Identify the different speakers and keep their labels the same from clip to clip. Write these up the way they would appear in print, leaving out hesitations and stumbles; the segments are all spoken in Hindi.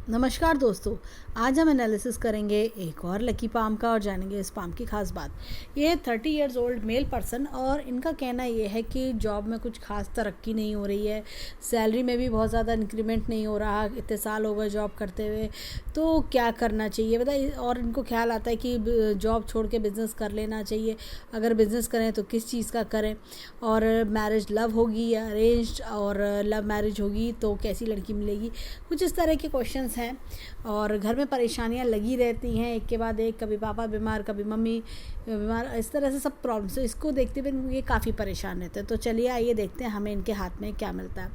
Speaker 1: नमस्कार दोस्तों। आज हम एनालिसिस करेंगे एक और लकी पाम का और जानेंगे इस पाम की खास बात। ये 30 इयर्स ओल्ड मेल पर्सन और इनका कहना ये है कि जॉब में कुछ खास तरक्की नहीं हो रही है, सैलरी में भी बहुत ज़्यादा इंक्रीमेंट नहीं हो रहा, इतने साल हो गए जॉब करते हुए, तो क्या करना चाहिए बताइए। और इनको ख्याल आता है कि जॉब छोड़ के बिज़नेस कर लेना चाहिए। अगर बिज़नेस करें तो किस चीज़ का करें, और मैरिज लव होगी या अरेंज्ड, और लव मैरिज होगी तो कैसी लड़की मिलेगी। कुछ इस तरह के क्वेश्चंस हैं और घर में परेशानियां लगी रहती हैं एक के बाद एक, कभी पापा बीमार, कभी मम्मी बीमार, इस तरह से सब प्रॉब्लम्स। तो इसको देखते हुए ये काफ़ी परेशान रहते हैं। तो चलिए आइए देखते हैं हमें इनके हाथ में क्या मिलता है।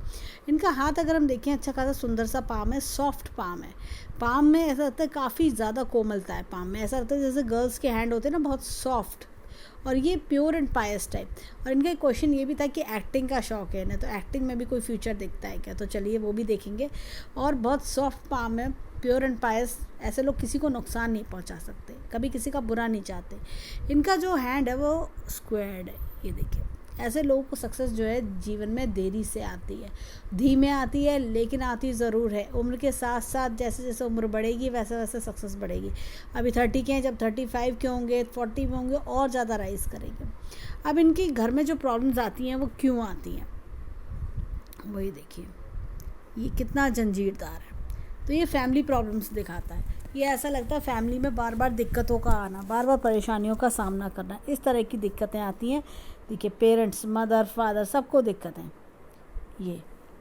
Speaker 1: इनका हाथ अगर हम देखें, अच्छा खासा सुंदर सा पाम है, सॉफ्ट पाम है। पाम में ऐसा लगता है काफ़ी ज़्यादा कोमलता है। पाम में ऐसा लगता है जैसे गर्ल्स के हैंड होते हैं ना, बहुत सॉफ्ट, और ये प्योर एंड पायस टाइप। और इनका एक क्वेश्चन ये भी था कि एक्टिंग का शौक है ना, तो एक्टिंग में भी कोई फ्यूचर दिखता है क्या, तो चलिए वो भी देखेंगे। और बहुत सॉफ्ट पाम है, प्योर एंड पायस। ऐसे लोग किसी को नुकसान नहीं पहुंचा सकते, कभी किसी का बुरा नहीं चाहते। इनका जो हैंड है वो स्क्वायर्ड है, ये देखिए। ऐसे लोगों को सक्सेस जो है जीवन में देरी से आती है, धीमे आती है, लेकिन आती ज़रूर है। उम्र के साथ साथ जैसे जैसे उम्र बढ़ेगी वैसे वैसे सक्सेस बढ़ेगी। अभी 30 के हैं, जब 35 के होंगे, 40 में होंगे, और ज़्यादा राइज करेंगे। अब इनकी घर में जो प्रॉब्लम्स आती हैं वो क्यों आती हैं, वही देखिए। ये कितना जंजीरदार है। तो ये फैमिली प्रॉब्लम्स दिखाता है। ये ऐसा लगता है फैमिली में बार बार दिक्कतों का आना, बार बार परेशानियों का सामना करना, इस तरह की दिक्कतें आती हैं। देखिए, पेरेंट्स, मदर, फादर, सबको दिक्कतें। ये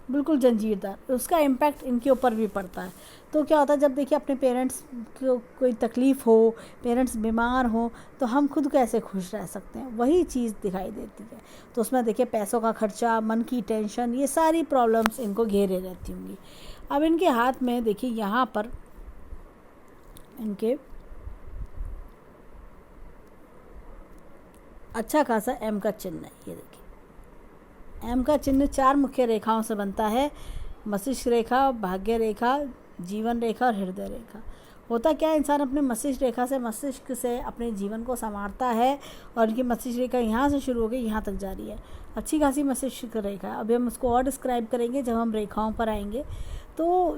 Speaker 1: बिल्कुल जंजीरदार, उसका इम्पैक्ट इनके ऊपर भी पड़ता है। तो क्या होता है, जब देखिए अपने पेरेंट्स को कोई तकलीफ़ हो, पेरेंट्स बीमार हो, तो हम खुद कैसे खुश रह सकते हैं, वही चीज़ दिखाई देती है। तो उसमें देखिए पैसों का खर्चा, मन की टेंशन, ये सारी प्रॉब्लम्स इनको घेरे रहती होंगी। अब इनके हाथ में देखिए, यहाँ पर इनके अच्छा खासा एम का चिन्ह है। ये देखिए, एम का चिन्ह 4 मुख्य रेखाओं से बनता है: मस्तिष्क रेखा, भाग्य रेखा, जीवन रेखा और हृदय रेखा। होता क्या है, इंसान अपने मस्तिष्क रेखा से, मस्तिष्क से अपने जीवन को संवारता है, और इनकी मस्तिष्क रेखा यहाँ से शुरू होकर यहाँ तक जा रही है। अच्छी खासी मस्तिष्क रेखा। अभी हम उसको और डिस्क्राइब करेंगे जब हम रेखाओं पर आएंगे। तो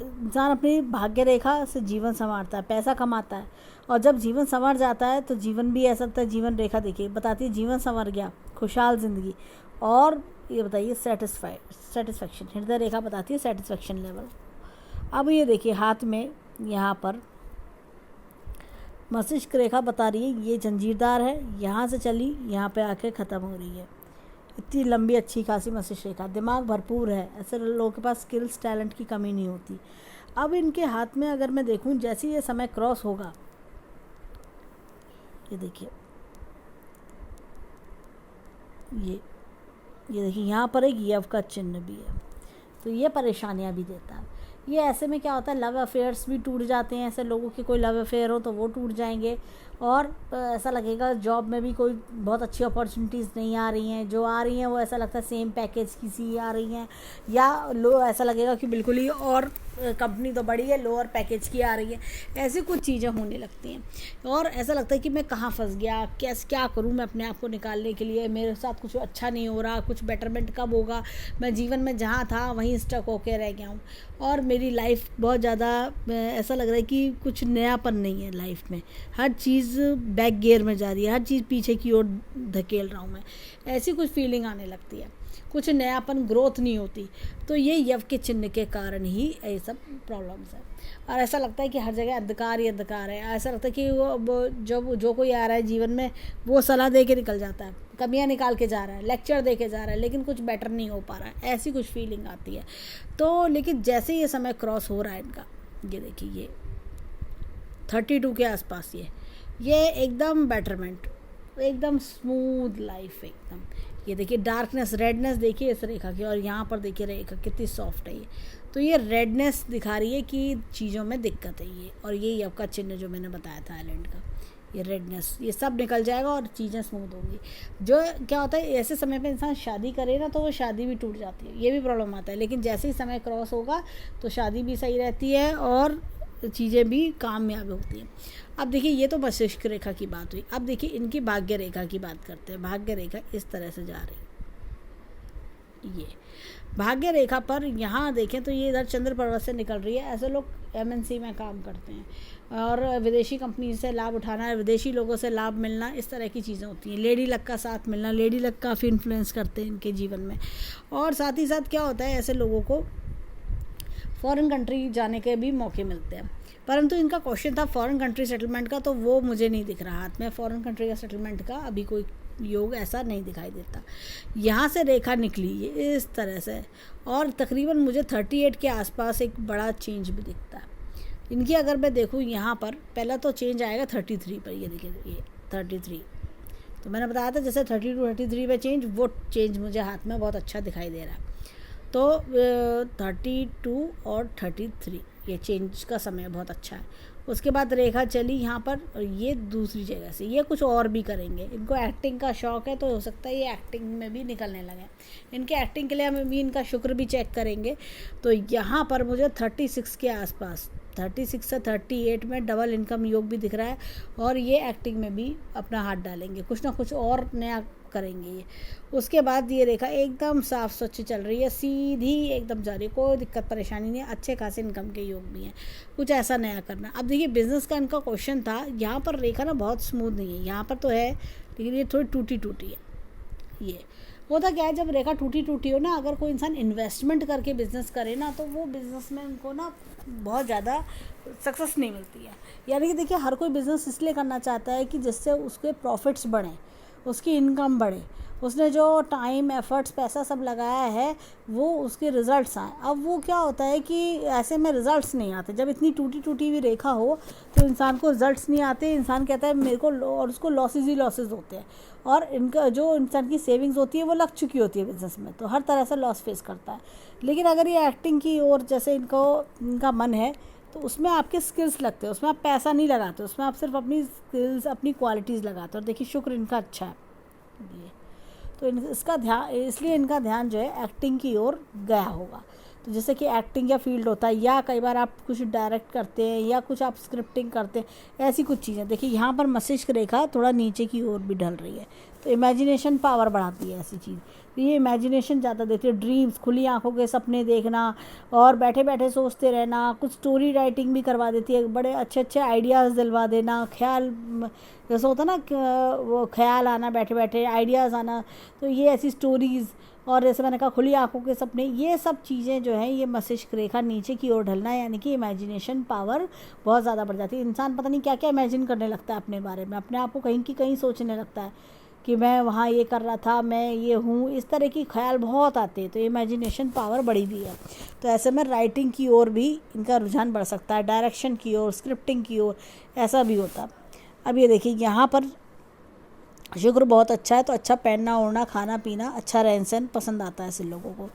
Speaker 1: इंसान अपनी भाग्य रेखा से जीवन संवारता है, पैसा कमाता है, और जब जीवन संवर जाता है तो जीवन भी ऐसा लगता है। जीवन रेखा देखिए, बताती है जीवन संवर गया, खुशहाल ज़िंदगी। और ये बताइए सेटिस्फैक्शन। हृदय रेखा बताती है सेटिस्फैक्शन लेवल। अब ये देखिए हाथ में यहाँ पर मस्तिष्क रेखा बता रही है ये जंजीरदार है, यहाँ से चली यहाँ पे आके ख़त्म हो रही है। इतनी लंबी अच्छी खासी मस्तिष्क रेखा, दिमाग भरपूर है। ऐसे लोगों के पास स्किल्स, टैलेंट की कमी नहीं होती। अब इनके हाथ में अगर मैं देखूं, जैसे ये समय क्रॉस होगा, ये देखिए, ये देखिए यहाँ पर एक यव का चिन्ह भी है, तो ये परेशानियाँ भी देता है। ये ऐसे में क्या होता है, लव अफेयर्स भी टूट जाते हैं। ऐसे लोगों के कोई लव अफेयर हो तो वो टूट जाएंगे, और ऐसा लगेगा जॉब में भी कोई बहुत अच्छी अपॉर्चुनिटीज़ नहीं आ रही हैं। जो आ रही हैं वो ऐसा लगता है सेम पैकेज की सी आ रही हैं, या लो ऐसा लगेगा कि बिल्कुल ही, और कंपनी तो बड़ी है, लोअर पैकेज की आ रही है। ऐसी कुछ चीज़ें होने लगती हैं, और ऐसा लगता है कि मैं कहाँ फंस गया, क्या करूँ मैं अपने आप को निकालने के लिए, मेरे साथ कुछ अच्छा नहीं हो रहा, कुछ बेटरमेंट कब होगा, मैं जीवन में जहाँ था वहीं स्टक होके रह गया हूँ, और मेरी लाइफ बहुत ज़्यादा ऐसा लग रहा है कि कुछ नयापन नहीं है लाइफ में। हर चीज़ बैक गियर में जा रही है, हर चीज़ पीछे की ओर धकेल रहा हूँ मैं। ऐसी कुछ फीलिंग आने लगती है, कुछ नयापन, ग्रोथ नहीं होती। तो ये यव के चिन्ह के कारण ही ये सब प्रॉब्लम्स है। और ऐसा लगता है कि हर जगह अंधकार ही अंधकार है। ऐसा लगता है कि वो जो कोई आ रहा है जीवन में, वो सलाह दे के निकल जाता है, कमियाँ निकाल के जा रहा है, लेक्चर दे के जा रहा है, लेकिन कुछ बेटर नहीं हो पा रहा है। ऐसी कुछ फीलिंग आती है। तो लेकिन जैसे ये समय क्रॉस हो रहा है इनका, ये देखिए, ये 32 के आसपास, ये एकदम बेटरमेंट, एकदम स्मूथ लाइफ एकदम। ये देखिए डार्कनेस, रेडनेस देखिए इस रेखा की, और यहाँ पर देखिए रेखा कितनी सॉफ्ट है ये। तो ये रेडनेस दिखा रही है कि चीज़ों में दिक्कत है ये। और ये यव का चिन्ह जो मैंने बताया था आइलैंड का, ये रेडनेस, ये सब निकल जाएगा और चीज़ें स्मूथ होंगी। जो क्या होता है, ऐसे समय पे इंसान शादी करे ना तो वो शादी भी टूट जाती है, ये भी प्रॉब्लम आता है। लेकिन जैसे ही समय क्रॉस होगा तो शादी भी सही रहती है, और चीज़ें भी कामयाब होती हैं। अब देखिए, ये तो मस्तिष्क रेखा की बात हुई। अब देखिए इनकी भाग्य रेखा की बात करते हैं। भाग्य रेखा इस तरह से जा रही है, ये भाग्य रेखा पर यहाँ देखें तो ये इधर चंद्र पर्वत से निकल रही है। ऐसे लोग एमएनसी में काम करते हैं और विदेशी कंपनी से लाभ उठाना, विदेशी लोगों से लाभ मिलना, इस तरह की चीज़ें होती हैं। लेडी लक का साथ मिलना, लेडी लक काफ़ी इन्फ्लुएंस करते हैं इनके जीवन में। और साथ ही साथ क्या होता है, ऐसे लोगों को फॉरेन कंट्री जाने के भी मौके मिलते हैं। परंतु इनका क्वेश्चन था फॉरेन कंट्री सेटलमेंट का, तो वो मुझे नहीं दिख रहा हाथ में। फॉरेन कंट्री का सेटलमेंट का अभी कोई योग ऐसा नहीं दिखाई देता। यहाँ से रेखा निकली है इस तरह से, और तकरीबन मुझे 38 के आसपास एक बड़ा चेंज भी दिखता है इनकी। अगर मैं देखूँ यहाँ पर, पहला तो चेंज आएगा 33 पर। ये देखिए, ये 33, तो मैंने बताया था जैसे 32 33 पे चेंज, वो चेंज मुझे हाथ में बहुत अच्छा दिखाई दे रहा है। तो 32 और 33 ये चेंज का समय बहुत अच्छा है। उसके बाद रेखा चली यहाँ पर, और ये दूसरी जगह से, ये कुछ और भी करेंगे। इनको एक्टिंग का शौक़ है, तो हो सकता है ये एक्टिंग में भी निकलने लगे। इनके एक्टिंग के लिए हम भी इनका शुक्र भी चेक करेंगे। तो यहाँ पर मुझे 36 के आसपास, 36 से 38 में डबल इनकम योग भी दिख रहा है। और ये एक्टिंग में भी अपना हाथ डालेंगे, कुछ ना कुछ और नया करेंगे ये। उसके बाद ये रेखा एकदम साफ स्वच्छ चल रही है, सीधी एकदम जा रही है, कोई दिक्कत परेशानी नहीं है। अच्छे खासे इनकम के योग भी हैं, कुछ ऐसा नया करना। अब देखिए बिजनेस का इनका क्वेश्चन था, यहाँ पर रेखा ना बहुत स्मूथ नहीं है, यहाँ पर तो है लेकिन ये थोड़ी टूटी टूटी है। ये होता क्या है, जब रेखा टूटी टूटी हो ना, अगर कोई इंसान इन्वेस्टमेंट करके बिजनेस करे ना, तो वो बिजनेस में उनको ना बहुत ज़्यादा सक्सेस नहीं मिलती है। यानी कि देखिए, हर कोई बिज़नेस इसलिए करना चाहता है कि जिससे उसके प्रॉफिट्स बढ़ें, उसकी इनकम बढ़े, उसने जो टाइम एफर्ट्स पैसा सब लगाया है वो उसके रिज़ल्ट्स आए। अब वो क्या होता है कि ऐसे में रिज़ल्ट्स नहीं आते। जब इतनी टूटी टूटी हुई रेखा हो तो इंसान को रिज़ल्ट्स नहीं आते, इंसान कहता है मेरे को, और उसको लॉसेस ही लॉसेस होते हैं। और इनका जो इंसान की सेविंग्स होती है वो लग चुकी होती है बिज़नेस में, तो हर तरह से लॉस फेस करता है। लेकिन अगर ये एक्टिंग की ओर जैसे इनका मन है, तो उसमें आपके स्किल्स लगते हैं, उसमें आप पैसा नहीं लगाते, उसमें आप सिर्फ अपनी स्किल्स, अपनी क्वालिटीज़ लगाते हो। और देखिए शुक्र इनका अच्छा है ये, तो इसका ध्यान, इसलिए इनका ध्यान जो है एक्टिंग की ओर गया होगा। तो जैसे कि एक्टिंग या फील्ड होता है, या कई बार आप कुछ डायरेक्ट करते हैं, या कुछ आप स्क्रिप्टिंग करते हैं, ऐसी कुछ चीज़ें। देखिए यहाँ पर मस्तिष्क रेखा थोड़ा नीचे की ओर भी ढल रही है, तो इमेजिनेशन पावर बढ़ाती है ऐसी चीज़। तो ये इमेजिनेशन ज़्यादा देती है, ड्रीम्स, खुली आंखों के सपने देखना, और बैठे बैठे सोचते रहना। कुछ स्टोरी राइटिंग भी करवा देती है, बड़े अच्छे अच्छे आइडियाज़ दिलवा देना, ख्याल जैसे होता ना, वो ख्याल आना, बैठे बैठे आइडियाज़ आना। तो ये ऐसी स्टोरीज़, और जैसे मैंने कहा खुली आंखों के सपने, ये सब चीज़ें जो हैं, ये मस्तिष्क रेखा नीचे की ओर ढलना है, यानी कि इमेजिनेशन पावर बहुत ज़्यादा बढ़ जाती है। इंसान पता नहीं क्या क्या इमेजिन करने लगता है अपने बारे में, अपने आप को कहीं की कहीं सोचने लगता है कि मैं वहाँ ये कर रहा था, मैं ये हूँ, इस तरह की ख्याल बहुत आते हैं। तो इमेजिनेशन पावर बढ़ी हुई है, तो ऐसे में राइटिंग की ओर भी इनका रुझान बढ़ सकता है, डायरेक्शन की ओर, स्क्रिप्टिंग की ओर, ऐसा भी होता। अब ये देखिए यहाँ पर शुक्र बहुत अच्छा है, तो अच्छा पहनना ओढ़ना, खाना पीना, अच्छा रहन सहन पसंद आता है ऐसे लोगों को।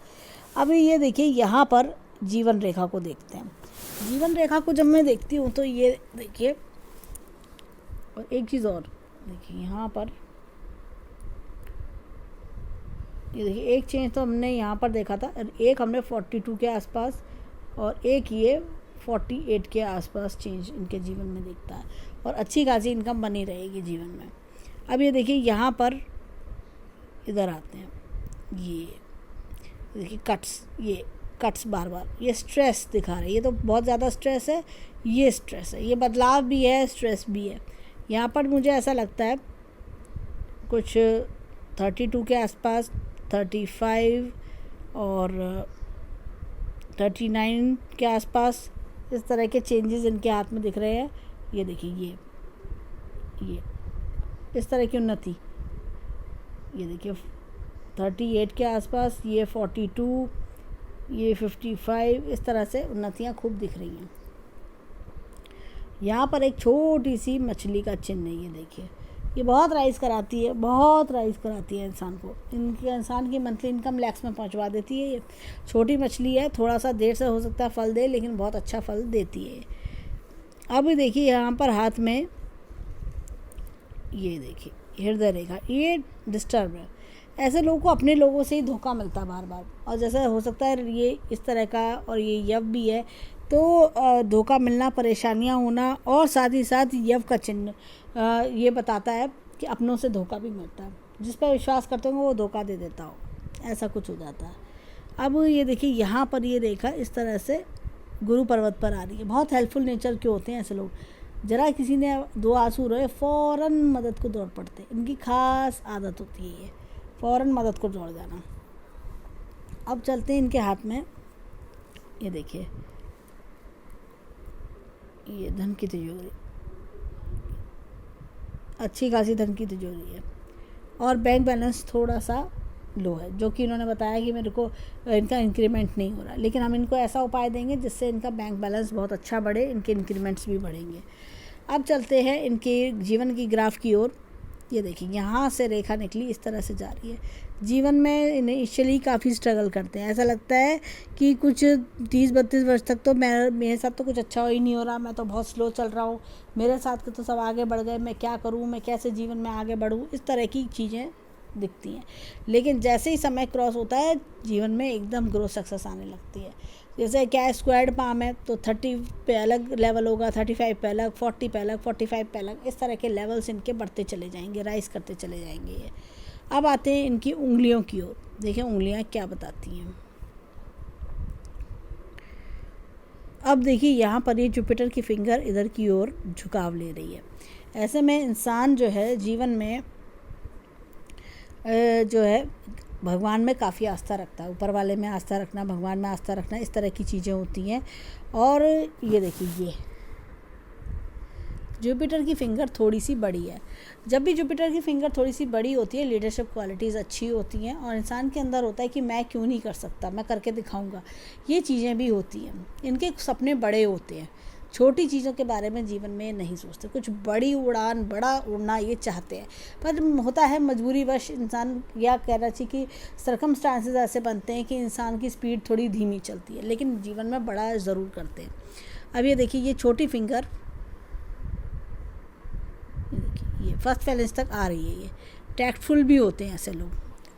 Speaker 1: अभी ये देखिए यहाँ पर जीवन रेखा को देखते हैं। जीवन रेखा को जब मैं देखती हूँ तो ये देखिए, और एक चीज़ और देखिए यहाँ पर, ये देखिए एक चेंज तो हमने यहाँ पर देखा था, एक हमने 42 के आसपास, और एक ये 48 के आसपास चेंज इनके जीवन में दिखता है, और अच्छी खासी इनकम बनी रहेगी जीवन में। अब ये देखिए यहाँ पर इधर आते हैं, ये देखिए कट्स बार बार, ये स्ट्रेस दिखा रहा है, ये तो बहुत ज़्यादा स्ट्रेस है, ये स्ट्रेस है, ये बदलाव भी है, स्ट्रेस भी है। यहाँ पर मुझे ऐसा लगता है कुछ 32 के आसपास, 35 और 39 के आसपास इस तरह के चेंजेस इनके हाथ में दिख रहे हैं। ये देखिए ये इस तरह की उन्नति, ये देखिए 38 के आसपास, ये 42, ये 55, इस तरह से उन्नतियाँ खूब दिख रही हैं। यहाँ पर एक छोटी सी मछली का चिन्ह है, ये देखिए, ये बहुत राइज कराती है, बहुत राइज कराती है इंसान को, इंसान की मंथली इनकम लैक्स में पहुँचवा देती है। ये छोटी मछली है, थोड़ा सा देर से हो सकता है फल दे, लेकिन बहुत अच्छा फल देती है। अब देखिए यहाँ पर हाथ में, ये देखिए हृदय रेखा, ये डिस्टर्ब है। ऐसे लोगों को अपने लोगों से ही धोखा मिलता है बार बार, और जैसे हो सकता है ये इस तरह का, और ये यव भी है, तो धोखा मिलना, परेशानियां होना, और साथ ही साथ यव का चिन्ह ये बताता है कि अपनों से धोखा भी मिलता है। जिस पर विश्वास करते हो वो धोखा दे देता हो, ऐसा कुछ हो जाता है। अब ये देखिए यहाँ पर ये रेखा इस तरह से गुरु पर्वत पर आ रही है। बहुत हेल्पफुल नेचर के होते हैं ऐसे लोग। जरा किसी ने 2 आंसू रोए फ़ौरन मदद को दौड़ पड़ते हैं। इनकी खास आदत होती है ये, फ़ौरन मदद को दौड़ जाना। अब चलते हैं इनके हाथ में, ये देखिए ये धन की तिजोरी, अच्छी खासी धन की तिजोरी है। और बैंक बैलेंस थोड़ा सा लो है, जो कि इन्होंने बताया कि मेरे को इनका इंक्रीमेंट नहीं हो रहा, लेकिन हम इनको ऐसा उपाय देंगे जिससे इनका बैंक बैलेंस बहुत अच्छा बढ़े, इनके इंक्रीमेंट्स भी बढ़ेंगे। अब चलते हैं इनके जीवन की ग्राफ की ओर। ये देखिए यहाँ से रेखा निकली, इस तरह से जा रही है। जीवन में इनिशियली काफ़ी स्ट्रगल करते हैं, ऐसा लगता है कि कुछ 30-32 वर्ष तक तो मेरे साथ तो कुछ अच्छा ही नहीं हो रहा, मैं तो बहुत स्लो चल रहा हूँ, मेरे साथ के तो सब आगे बढ़ गए, मैं क्या करूँ, मैं कैसे जीवन में आगे बढ़ूँ, इस तरह की चीज़ें दिखती हैं। लेकिन जैसे ही समय क्रॉस होता है जीवन में एकदम ग्रोथ सक्सेस आने लगती है। जैसे क्या है, स्क्वायर्ड पाम है तो 30 पे अलग लेवल होगा, 35 पे अलग, 40 पे अलग, 45 पे अलग, इस तरह के लेवल्स इनके बढ़ते चले जाएंगे, राइज करते चले जाएंगे ये। अब आते हैं इनकी उंगलियों की ओर। देखिए उंगलियां क्या बताती हैं। अब देखिए यहाँ पर ये जुपिटर की फिंगर इधर की ओर झुकाव ले रही है। ऐसे में इंसान जो है जीवन में जो है भगवान में काफ़ी आस्था रखता है, ऊपर वाले में आस्था रखना, भगवान में आस्था रखना, इस तरह की चीज़ें होती हैं। और ये देखिए ये जुपिटर की फिंगर थोड़ी सी बड़ी है। जब भी जुपिटर की फिंगर थोड़ी सी बड़ी होती है लीडरशिप क्वालिटीज़ अच्छी होती हैं और इंसान के अंदर होता है कि मैं क्यों नहीं कर सकता, मैं करके दिखाऊंगा, ये चीज़ें भी होती हैं। इनके सपने बड़े होते हैं, छोटी चीज़ों के बारे में जीवन में नहीं सोचते, कुछ बड़ी उड़ान, बड़ा उड़ना ये चाहते हैं। पर होता है मजबूरीवश इंसान, या कहना चाहिए कि सर्कमस्टांसेस ऐसे बनते हैं कि इंसान की स्पीड थोड़ी धीमी चलती है, लेकिन जीवन में बड़ा ज़रूर करते हैं। अब ये देखिए ये छोटी फिंगर, ये फर्स्ट बैलेंस तक आ रही है। ये टैक्टफुल भी होते हैं ऐसे लोग,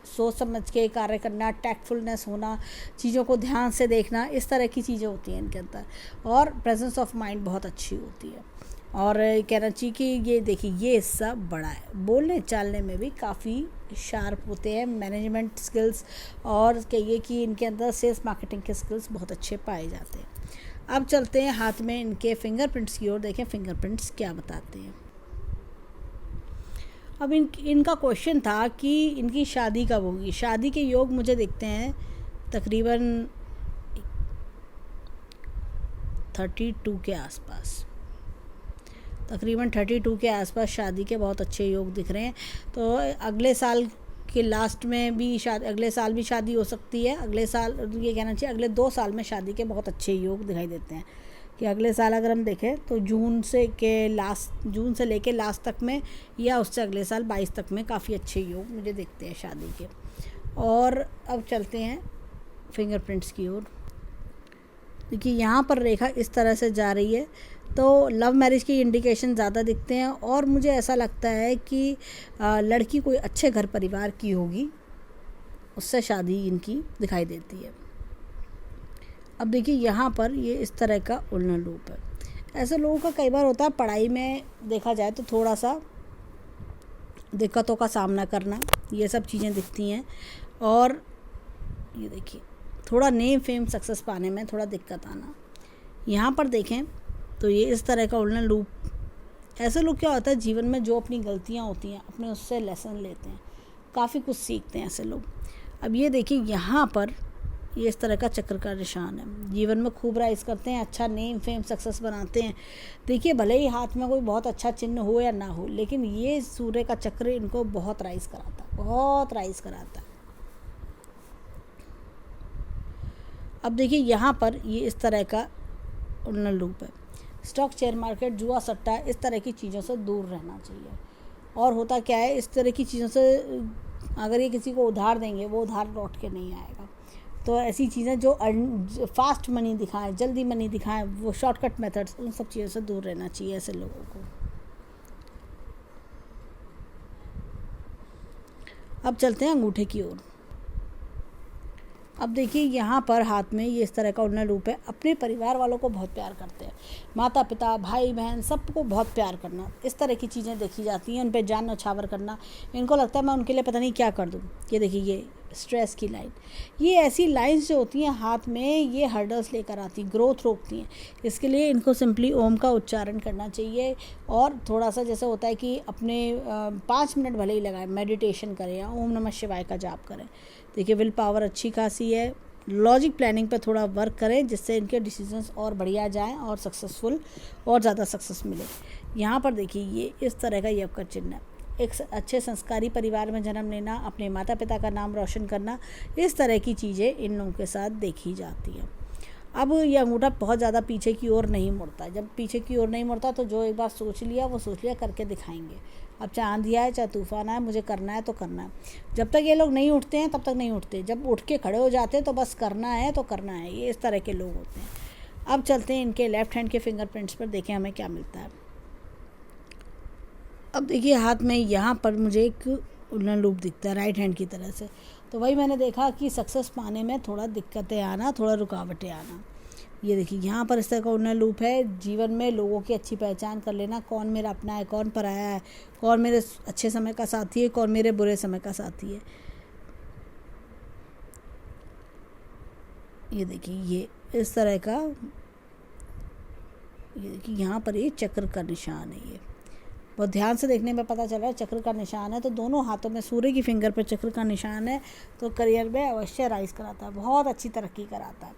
Speaker 1: सोच समझ के कार्य करना, टैक्टफुलनेस होना, चीज़ों को ध्यान से देखना, इस तरह की चीज़ें होती हैं इनके अंदर। और प्रेजेंस ऑफ माइंड बहुत अच्छी होती है। और कहना चाहिए कि ये देखिए ये हिस्सा बड़ा है, बोलने चालने में भी काफ़ी शार्प होते हैं, मैनेजमेंट स्किल्स और कहिए कि इनके अंदर सेल्स मार्केटिंग के स्किल्स बहुत अच्छे पाए जाते हैं। अब चलते हैं हाथ में इनके फिंगरप्रिंट्स की ओर। देखें फिंगरप्रिंट्स क्या बताते हैं। अब इनका क्वेश्चन था कि इनकी शादी कब होगी। शादी के योग मुझे दिखते हैं तकरीबन 32 के आसपास, तकरीबन 32 के आसपास शादी के बहुत अच्छे योग दिख रहे हैं। तो अगले साल के लास्ट में भी अगले साल भी शादी हो सकती है। अगले साल, ये कहना चाहिए अगले 2 साल में शादी के बहुत अच्छे योग दिखाई देते हैं। कि अगले साल अगर हम देखें तो जून से लेके लास्ट तक में, या उससे अगले साल 22 तक में काफ़ी अच्छे योग मुझे दिखते हैं शादी के। और अब चलते हैं फिंगरप्रिंट्स की ओर। देखिए यहाँ पर रेखा इस तरह से जा रही है, तो लव मैरिज की इंडिकेशन ज़्यादा दिखते हैं। और मुझे ऐसा लगता है कि लड़की कोई अच्छे घर परिवार की होगी, उससे शादी इनकी दिखाई देती है। अब देखिए यहाँ पर ये इस तरह का उलझन रूप है। ऐसे लोगों का कई बार होता है पढ़ाई में देखा जाए तो थोड़ा सा दिक्कतों का सामना करना, ये सब चीज़ें दिखती हैं। और ये देखिए थोड़ा नेम फेम सक्सेस पाने में थोड़ा दिक्कत आना। यहाँ पर देखें तो ये इस तरह का उलझन रूप। ऐसे लोग क्या होता है जीवन में जो अपनी गलतियाँ होती हैं अपने उससे लेसन लेते हैं, काफ़ी कुछ सीखते हैं ऐसे लोग। अब ये देखिए यहाँ पर ये इस तरह का चक्र का निशान है। जीवन में खूब राइज करते हैं, अच्छा नेम फेम सक्सेस बनाते हैं। देखिए भले ही हाथ में कोई बहुत अच्छा चिन्ह हो या ना हो, लेकिन ये सूर्य का चक्र इनको बहुत राइज कराता है, बहुत राइज कराता है। अब देखिए यहाँ पर ये इस तरह का उन्नत रूप है। स्टॉक, शेयर मार्केट, जुआ सट्टा, इस तरह की चीज़ों से दूर रहना चाहिए। और होता क्या है, इस तरह की चीज़ों से अगर ये किसी को उधार देंगे वो उधार लौट के नहीं आएगा। तो ऐसी चीज़ें जो फास्ट मनी दिखाएं, जल्दी मनी दिखाएं, वो शॉर्टकट मेथड्स, उन सब चीज़ों से दूर रहना चाहिए ऐसे लोगों को। अब चलते हैं अंगूठे की ओर। अब देखिए यहाँ पर हाथ में ये इस तरह का उन्नत रूप है। अपने परिवार वालों को बहुत प्यार करते हैं, माता पिता भाई बहन सबको बहुत प्यार करना, इस तरह की चीज़ें देखी जाती हैं। उन पर जान न्यौछावर करना, इनको लगता है मैं उनके लिए पता नहीं क्या कर दूँ। ये देखिए ये स्ट्रेस की लाइन। ये ऐसी लाइंस जो होती हैं हाथ में, ये हर्डल्स लेकर आती हैं, ग्रोथ रोकती हैं। इसके लिए इनको सिंपली ओम का उच्चारण करना चाहिए और थोड़ा सा जैसे होता है कि अपने 5 मिनट भले ही लगाएं, मेडिटेशन करें या ओम नमः शिवाय का जाप करें। देखिए विल पावर अच्छी खासी है। लॉजिक प्लानिंग पर थोड़ा वर्क करें जिससे इनके डिसीजंस और बढ़िया जाएं और सक्सेसफुल और ज़्यादा सक्सेस मिले। यहाँ पर देखिए ये इस तरह का यव का चिन्ह है। एक अच्छे संस्कारी परिवार में जन्म लेना, अपने माता पिता का नाम रोशन करना, इस तरह की चीज़ें इन लोगों के साथ देखी जाती हैं। अब ये अंगूठा बहुत ज़्यादा पीछे की ओर नहीं मुड़ता। जब पीछे की ओर नहीं मुड़ता तो जो एक बार सोच लिया वो सोच लिया, करके दिखाएंगे। अब चाहे आंधी आए चाहे तूफान आए, मुझे करना है तो करना है। जब तक ये लोग नहीं उठते हैं तब तक नहीं उठते, जब उठ के खड़े हो जाते हैं तो बस करना है तो करना है। ये इस तरह के लोग होते हैं। अब चलते हैं इनके लेफ्ट हैंड के फिंगरप्रिंट्स पर, देखें हमें क्या मिलता है। अब देखिए हाथ में यहाँ पर मुझे एक उल्लन लूप दिखता है राइट हैंड की तरह से। तो वही मैंने देखा कि सक्सेस पाने में थोड़ा दिक्कतें आना, थोड़ा रुकावटें आना। ये देखिए यहाँ पर इस तरह का उल्लन लूप है। जीवन में लोगों की अच्छी पहचान कर लेना, कौन मेरा अपना है, कौन पराया है, कौन मेरे अच्छे समय का साथी है, कौन मेरे बुरे समय का साथी है। ये देखिए ये इस तरह का, ये देखिए यहाँ पर ये चक्र का निशान है। ये बहुत ध्यान से देखने में पता चल रहा है चक्र का निशान है। तो दोनों हाथों में सूर्य की फिंगर पर चक्र का निशान है तो करियर में अवश्य राइज कराता है, बहुत अच्छी तरक्की कराता है।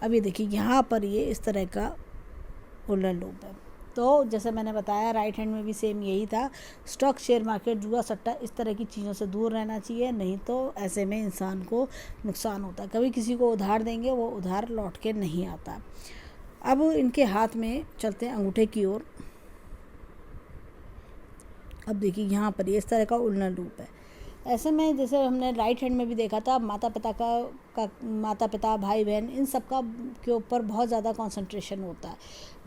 Speaker 1: अब ये देखिए यहाँ पर ये इस तरह का उल्लन लूप है। तो जैसे मैंने बताया राइट हैंड में भी सेम यही था। स्टॉक, शेयर मार्केट, जुआ, सट्टा, इस तरह की चीज़ों से दूर रहना चाहिए, नहीं तो ऐसे में इंसान को नुकसान होता है। कभी किसी को उधार देंगे वो उधार लौट के नहीं आता। अब इनके हाथ में चलते हैं अंगूठे की ओर। अब देखिए यहाँ पर ये इस तरह का उल्लन लूप है। ऐसे में जैसे हमने राइट हैंड में भी देखा था, माता पिता, भाई बहन, इन सब का के ऊपर बहुत ज़्यादा कंसंट्रेशन होता है,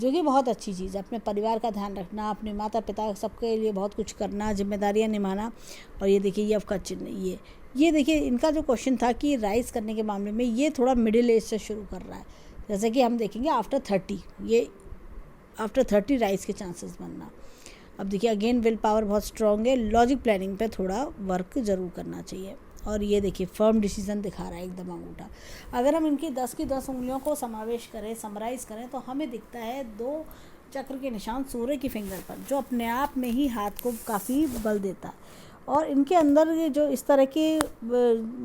Speaker 1: जो कि बहुत अच्छी चीज़ है। अपने परिवार का ध्यान रखना, अपने माता पिता सबके लिए बहुत कुछ करना, जिम्मेदारियां निभाना। और ये देखिए यव का चिन्ह, ये देखिए इनका जो क्वेश्चन था कि राइज करने के मामले में ये थोड़ा मिडिल एज से शुरू कर रहा है। जैसे कि हम देखेंगे आफ्टर 30, ये आफ्टर 30 राइज के चांसेस बनना। अब देखिए अगेन विल पावर बहुत स्ट्रॉन्ग है। लॉजिक प्लानिंग पे थोड़ा वर्क ज़रूर करना चाहिए। और ये देखिए फर्म डिसीजन दिखा रहा है एकदम अंगूठा। अगर हम इनकी 10 की 10 उंगलियों को समावेश करें, समराइज़ करें, तो हमें दिखता है 2 चक्र के निशान सूर्य की फिंगर पर, जो अपने आप में ही हाथ को काफ़ी बल देता है। और इनके अंदर ये जो इस तरह के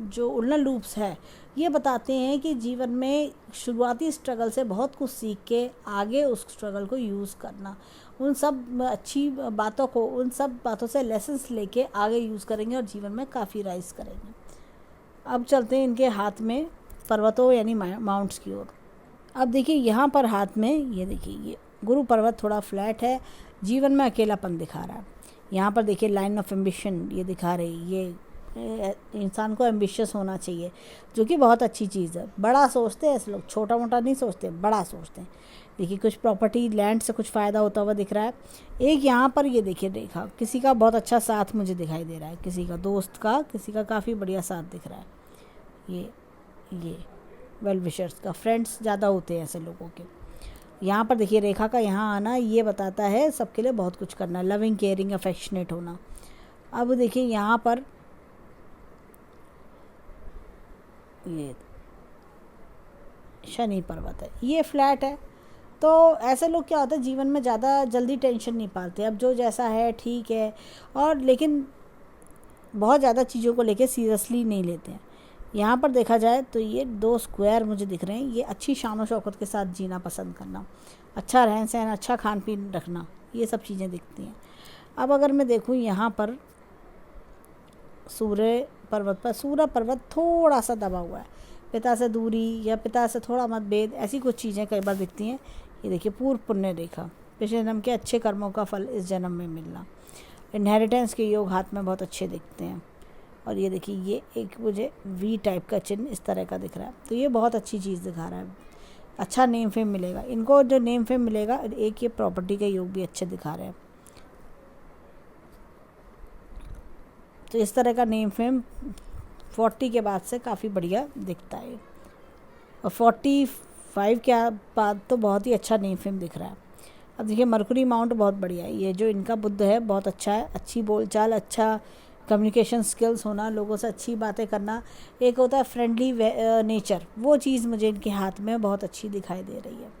Speaker 1: जो उल्लन लूप्स है, ये बताते हैं कि जीवन में शुरुआती स्ट्रगल से बहुत कुछ सीख के आगे उस स्ट्रगल को यूज़ करना, उन सब अच्छी बातों को, उन सब बातों से लेसन्स लेके आगे यूज़ करेंगे और जीवन में काफ़ी राइज करेंगे। अब चलते हैं इनके हाथ में पर्वतों यानी माउंट्स की ओर। अब देखिए यहाँ पर हाथ में ये देखिए ये गुरु पर्वत थोड़ा फ्लैट है, जीवन में अकेलापन दिखा रहा है। यहाँ पर देखिए लाइन ऑफ एम्बिशन ये दिखा रही, ये इंसान को एम्बिशियस होना चाहिए, जो कि बहुत अच्छी चीज़ है। बड़ा सोचते हैं ऐसे लोग, छोटा मोटा नहीं सोचते, बड़ा सोचते हैं। देखिए कुछ प्रॉपर्टी, लैंड से कुछ फ़ायदा होता हुआ दिख रहा है। एक यहाँ पर ये देखिए रेखा, किसी का बहुत अच्छा साथ मुझे दिखाई दे रहा है, किसी का दोस्त का, किसी का काफ़ी बढ़िया साथ दिख रहा है। ये वेल विशर्स का, फ्रेंड्स ज़्यादा होते हैं ऐसे लोगों के। यहाँ पर देखिए रेखा का यहाँ आना, ये बताता है सबके लिए बहुत कुछ करना, लविंग, केयरिंग, अफेक्शनेट होना। अब देखिए यहाँ पर ये शनि पर्वत है, ये फ्लैट है। तो ऐसे लोग क्या होता है जीवन में ज़्यादा जल्दी टेंशन नहीं पालते, अब जो जैसा है ठीक है, और लेकिन बहुत ज़्यादा चीज़ों को लेके सीरियसली नहीं लेते हैं। यहाँ पर देखा जाए तो ये 2 स्क्वायर मुझे दिख रहे हैं। ये अच्छी शान और शौकत के साथ जीना पसंद करना, अच्छा रहन सहन, अच्छा खान पीन रखना, ये सब चीज़ें दिखती हैं। अब अगर मैं देखूँ यहाँ पर सूर्य पर्वत पर, सूर्य पर्वत थोड़ा सा दबा हुआ है, पिता से दूरी या पिता से थोड़ा मतभेद, ऐसी कुछ चीज़ें कई बार दिखती हैं। ये देखिए पूर्व पुण्य रेखा, पिछले जन्म के अच्छे कर्मों का फल इस जन्म में मिलना, इनहेरिटेंस के योग हाथ में बहुत अच्छे दिखते हैं। और ये देखिए ये एक मुझे वी टाइप का चिन्ह इस तरह का दिख रहा है, तो ये बहुत अच्छी चीज़ दिखा रहा है। अच्छा नेम फेम मिलेगा इनको, जो नेम फेम मिलेगा। एक ये प्रॉपर्टी के योग भी अच्छे दिखा रहे हैं, तो इस तरह का नेम फेम 40 के बाद से काफ़ी बढ़िया दिखता है। और 45 के बाद तो बहुत ही अच्छा नेम फेम दिख रहा है। अब देखिए मरकुरी माउंट बहुत बढ़िया है, ये जो इनका बुद्ध है बहुत अच्छा है, अच्छी बोलचाल, अच्छा कम्युनिकेशन स्किल्स होना, लोगों से अच्छी बातें करना, एक होता है फ्रेंडली नेचर, वो चीज़ मुझे इनके हाथ में बहुत अच्छी दिखाई दे रही है।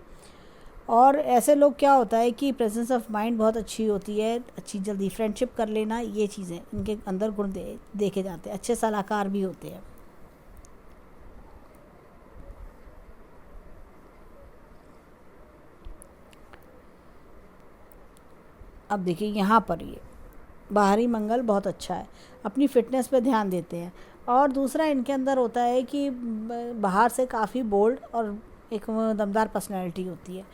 Speaker 1: और ऐसे लोग क्या होता है कि प्रेजेंस ऑफ माइंड बहुत अच्छी होती है, अच्छी जल्दी फ्रेंडशिप कर लेना, ये चीज़ें इनके अंदर गुण देखे जाते हैं। अच्छे सलाहकार भी होते हैं। अब देखिए यहाँ पर ये बाहरी मंगल बहुत अच्छा है, अपनी फिटनेस पे ध्यान देते हैं। और दूसरा इनके अंदर होता है कि बाहर से काफ़ी बोल्ड और एक दमदार पर्सनैलिटी होती है।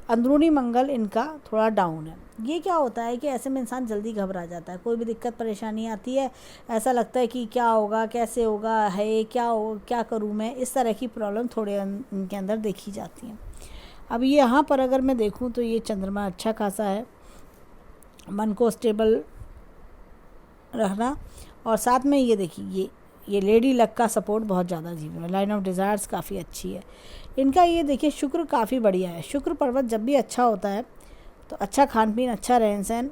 Speaker 1: अंदरूनी मंगल इनका थोड़ा डाउन है। ये क्या होता है कि ऐसे में इंसान जल्दी घबरा जाता है, कोई भी दिक्कत परेशानी आती है ऐसा लगता है कि क्या होगा, कैसे होगा, है क्या करूँ मैं, इस तरह की प्रॉब्लम थोड़े इनके अंदर देखी जाती हैं। अब यहाँ पर अगर मैं देखूँ तो ये चंद्रमा अच्छा खासा है, मन को स्टेबल रखना। और साथ में ये देखिए ये लेडी लक का सपोर्ट बहुत ज़्यादा जीवन में, लाइन ऑफ डिज़ायर्स काफ़ी अच्छी है इनका। ये देखिए शुक्र काफ़ी बढ़िया है। शुक्र पर्वत जब भी अच्छा होता है तो अच्छा खान पीन, अच्छा रहन सहन,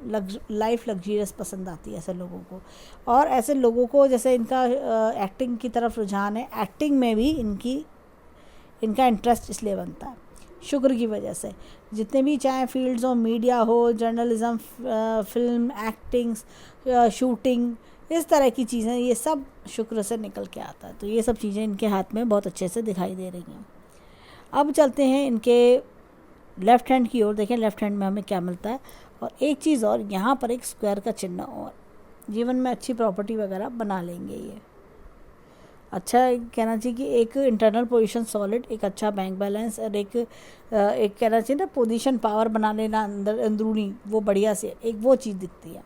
Speaker 1: लाइफ लग्जरियस पसंद आती है ऐसे लोगों को। और ऐसे लोगों को जैसे इनका एक्टिंग की तरफ रुझान है, एक्टिंग में भी इनका इंटरेस्ट इसलिए बनता है शुक्र की वजह से। जितने भी चाहे फील्ड्स हो, मीडिया हो, जर्नलिज्म, फिल्म, एक्टिंग्स, शूटिंग, इस तरह की चीज़ें, ये सब शुक्र से निकल के आता है। तो ये सब चीज़ें इनके हाथ में बहुत अच्छे से दिखाई दे रही हैं। अब चलते हैं इनके लेफ़्ट हैंड की ओर। देखें लेफ़्ट हैंड में हमें क्या मिलता है। और एक चीज़ और, यहाँ पर एक स्क्वायर का चिन्ह, और जीवन में अच्छी प्रॉपर्टी वगैरह बना लेंगे ये। अच्छा कहना चाहिए कि एक इंटरनल पोजीशन सॉलिड, एक अच्छा बैंक बैलेंस, और एक कहना चाहिए ना पोजीशन पावर बना लेना अंदरूनी, वो बढ़िया से एक वो चीज़ दिखती है।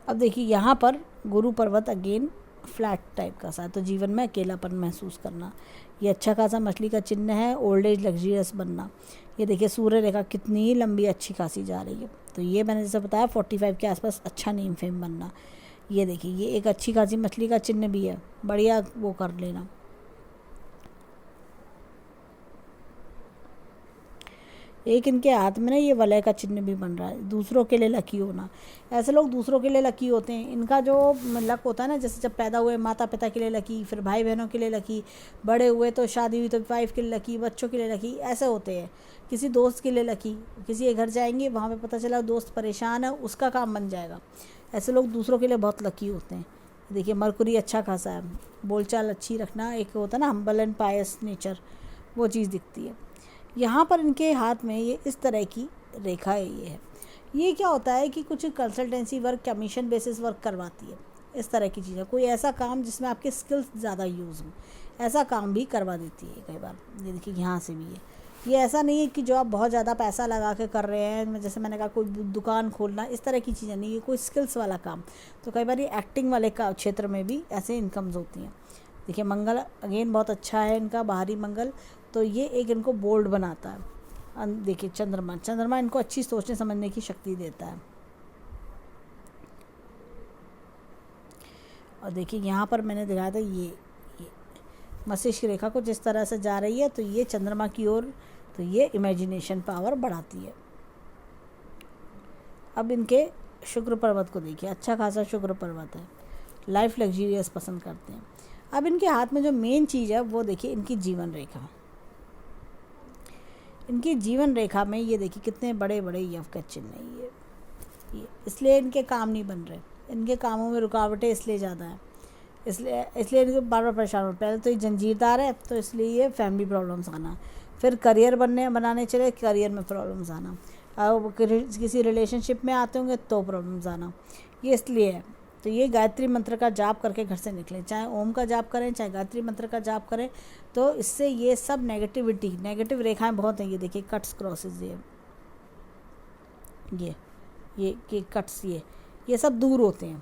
Speaker 1: अब देखिए यहाँ पर गुरु पर्वत अगेन फ्लैट टाइप का सा, तो जीवन में अकेलापन महसूस करना, ये अच्छा खासा मछली का चिन्ह है। ओल्ड एज लग्जरियस बनना, ये देखिए सूर्य रेखा कितनी लंबी अच्छी खासी जा रही है। तो ये मैंने जैसे बताया 45 के आसपास अच्छा नेम फेम बनना। ये देखिए ये एक अच्छी खासी मछली का चिन्ह भी है, बढ़िया वो कर लेना। एक इनके हाथ में ना ये वलय का चिन्ह भी बन रहा है, दूसरों के लिए लकी होना। ऐसे लोग दूसरों के लिए लकी होते हैं। इनका जो लक होता है ना, जैसे जब पैदा हुए माता पिता के लिए लकी, फिर भाई बहनों के लिए लकी, बड़े हुए तो शादी हुई तो वाइफ के लिए लकी, बच्चों के लिए लकी, ऐसे होते हैं। किसी दोस्त के लिए लकी, किसी के घर जाएंगे वहाँ पे पता चला दोस्त परेशान है, उसका काम बन जाएगा। ऐसे लोग दूसरों के लिए बहुत लकी होते हैं। देखिए मरकुरी अच्छा खासा है, बोलचाल अच्छी रखना, एक होता है ना हम्बल एंड पायस नेचर, वो चीज़ दिखती है। यहाँ पर इनके हाथ में ये इस तरह की रेखा है। ये क्या होता है कि कुछ consultancy work, commission basis work करवाती है, इस तरह की चीज़ें। कोई ऐसा काम जिसमें आपके स्किल्स ज़्यादा यूज़ हो, ऐसा काम भी करवा देती है कई बार। ये देखिए यहाँ से भी है। ये ऐसा नहीं है कि जो आप बहुत ज़्यादा पैसा लगा के कर रहे हैं, जैसे मैंने कहा कोई दुकान खोलना, इस तरह की चीज़ें नहीं, ये कोई स्किल्स वाला काम। तो कई बार ये एक्टिंग वाले का क्षेत्र में भी ऐसे इनकम्स होती हैं। देखिए मंगल अगेन बहुत अच्छा है इनका, बाहरी मंगल, तो ये एक इनको बोल्ड बनाता है। देखिए चंद्रमा इनको अच्छी सोचने समझने की शक्ति देता है। और देखिए यहाँ पर मैंने दिखाया था ये मस्तिष्क रेखा को जिस तरह से जा रही है, तो ये चंद्रमा की ओर, तो ये इमेजिनेशन पावर बढ़ाती है। अब इनके शुक्र पर्वत को देखिए, अच्छा खासा शुक्र पर्वत है, लाइफ लग्जरियस पसंद करते हैं। अब इनके हाथ में जो मेन चीज़ है वो देखिए इनकी जीवन रेखा। इनकी जीवन रेखा में ये देखिए कितने बड़े बड़े यव का चिन्ह है। ये इसलिए इनके काम नहीं बन रहे, इनके कामों में रुकावटें इसलिए ज़्यादा हैं, इसलिए इनके बार बार परेशान हो। पहले तो ये जंजीरदार है, तो इसलिए ये फैमिली प्रॉब्लम्स आना, फिर करियर बनाने चले, करियर में प्रॉब्लम्स आना, अब किसी रिलेशनशिप में आते होंगे तो प्रॉब्लम्स आना, ये इसलिए है। तो ये गायत्री मंत्र का जाप करके घर से निकलें, चाहे ओम का जाप करें, चाहे गायत्री मंत्र का जाप करें, तो इससे ये सब नेगेटिव रेखाएं बहुत हैं। ये देखिए कट्स क्रॉसेस, ये कट्स, ये सब दूर होते हैं।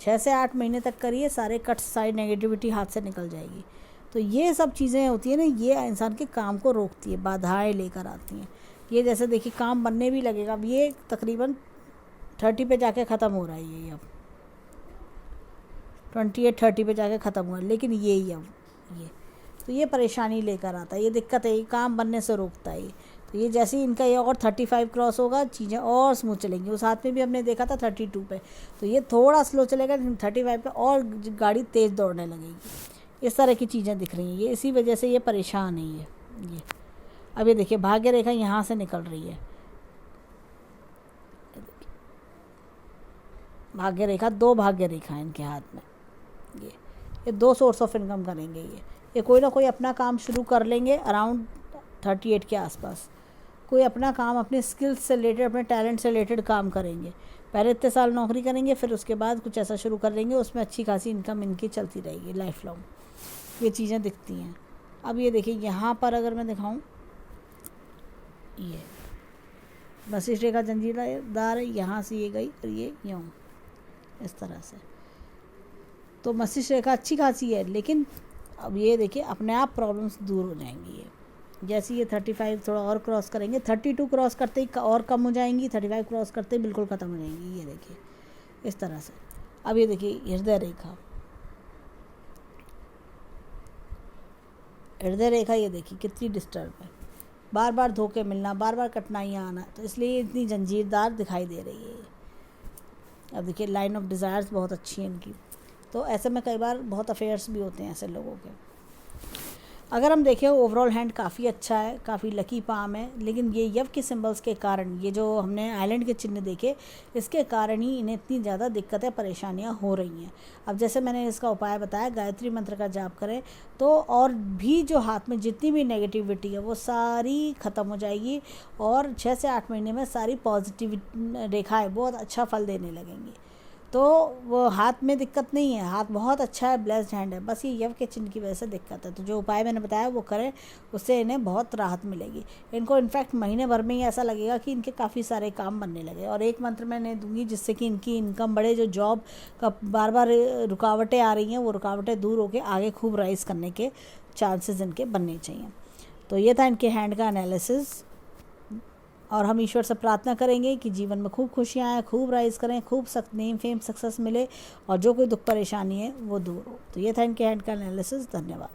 Speaker 1: 6 से 8 महीने तक करिए, सारे कट्स, सारी नेगेटिविटी हाथ से निकल जाएगी। तो ये सब चीज़ें होती है ना, ये इंसान के काम को रोकती है, बाधाएं लेकर आती हैं। ये जैसे देखिए काम बनने भी लगेगा, अब ये तकरीबन 30 पे जाके ख़त्म हो रहा है, ये अब 28-30 पे जाके ख़त्म हुआ, लेकिन ये तो ये परेशानी लेकर आता है, ये दिक्कत है, ये काम बनने से रोकता है। तो ये जैसे ही इनका ये और 35 क्रॉस होगा चीज़ें और स्मूथ चलेंगी। उस हाथ में भी हमने देखा था 32 पे, तो ये थोड़ा स्लो चलेगा, लेकिन 35 पे और गाड़ी तेज़ दौड़ने लगेगी। इस तरह की चीज़ें दिख रही हैं, ये इसी वजह से ये परेशान है। ये अब ये देखिए भाग्य रेखा यहाँ से निकल रही है, भाग्य रेखा, 2 भाग्य रेखा है इनके हाथ में। ये 2 सोर्स ऑफ इनकम करेंगे। ये कोई ना कोई अपना काम शुरू कर लेंगे अराउंड 38 के आसपास। कोई अपना काम अपने स्किल्स से रिलेटेड, अपने टैलेंट से रिलेटेड काम करेंगे। पहले इतने साल नौकरी करेंगे, फिर उसके बाद कुछ ऐसा शुरू कर लेंगे, उसमें अच्छी खासी इनकम इनकी चलती रहेगी लाइफ लॉन्ग। ये चीज़ें दिखती हैं। अब ये देखिए यहाँ पर अगर मैं दिखाऊँ, ये वशिष्ठ रेखा जंजीरदार है, यहाँ से ये गई और ये यूँ इस तरह से। तो वशिष्ठ रेखा अच्छी खासी है, लेकिन अब ये देखिए अपने आप प्रॉब्लम्स दूर हो जाएंगी। ये जैसे ये 35 थोड़ा और क्रॉस करेंगे, 32 क्रॉस करते ही और कम हो जाएंगी, 35 क्रॉस करते ही बिल्कुल ख़त्म हो जाएंगी। ये देखिए इस तरह से। अब ये देखिए हृदय रेखा, हृदय रेखा ये देखिए कितनी डिस्टर्ब है, बार बार धोखे मिलना, बार बार कठिनाइयाँ आना, तो इसलिए इतनी जंजीरदार दिखाई दे रही है। अब देखिए लाइन ऑफ डिज़ायर्स बहुत अच्छी है इनकी, तो ऐसे में कई बार बहुत अफेयर्स भी होते हैं ऐसे लोगों के। अगर हम देखें ओवरऑल हैंड काफ़ी अच्छा है, काफ़ी लकी पाम है, लेकिन ये यव के सिंबल्स के कारण, ये जो हमने आइलैंड के चिन्ह देखे, इसके कारण ही इन्हें इतनी ज़्यादा दिक्कतें परेशानियां हो रही हैं। अब जैसे मैंने इसका उपाय बताया, गायत्री मंत्र का जाप करें तो और भी जो हाथ में जितनी भी नेगेटिविटी है वो सारी ख़त्म हो जाएगी, और 6 से 8 महीने में सारी पॉजिटिव रेखाएँ बहुत अच्छा फल देने लगेंगी। तो वो हाथ में दिक्कत नहीं है, हाथ बहुत अच्छा है, ब्लेस्ड हैंड है, बस ये यव के चिन्ह की वजह से दिक्कत है। तो जो उपाय मैंने बताया वो करें, उससे इन्हें बहुत राहत मिलेगी। इनको इनफैक्ट महीने भर में ही ऐसा लगेगा कि इनके काफ़ी सारे काम बनने लगे। और एक मंत्र मैंने दूंगी जिससे कि इनकी इनकम बढ़े, जो जॉब का बार बार रुकावटें आ रही हैं वो रुकावटें दूर होकर आगे खूब राइज करने के चांसेस इनके बनने चाहिए। तो ये था इनके हैंड का एनालिसिस, और हम ईश्वर से प्रार्थना करेंगे कि जीवन में खूब खुशियाँ आएँ, खूब राइज करें, खूब नेम फेम सक्सेस मिले, और जो कोई दुख परेशानी है वो दूर हो। तो ये था इनके हैंड का एनालिसिस। धन्यवाद।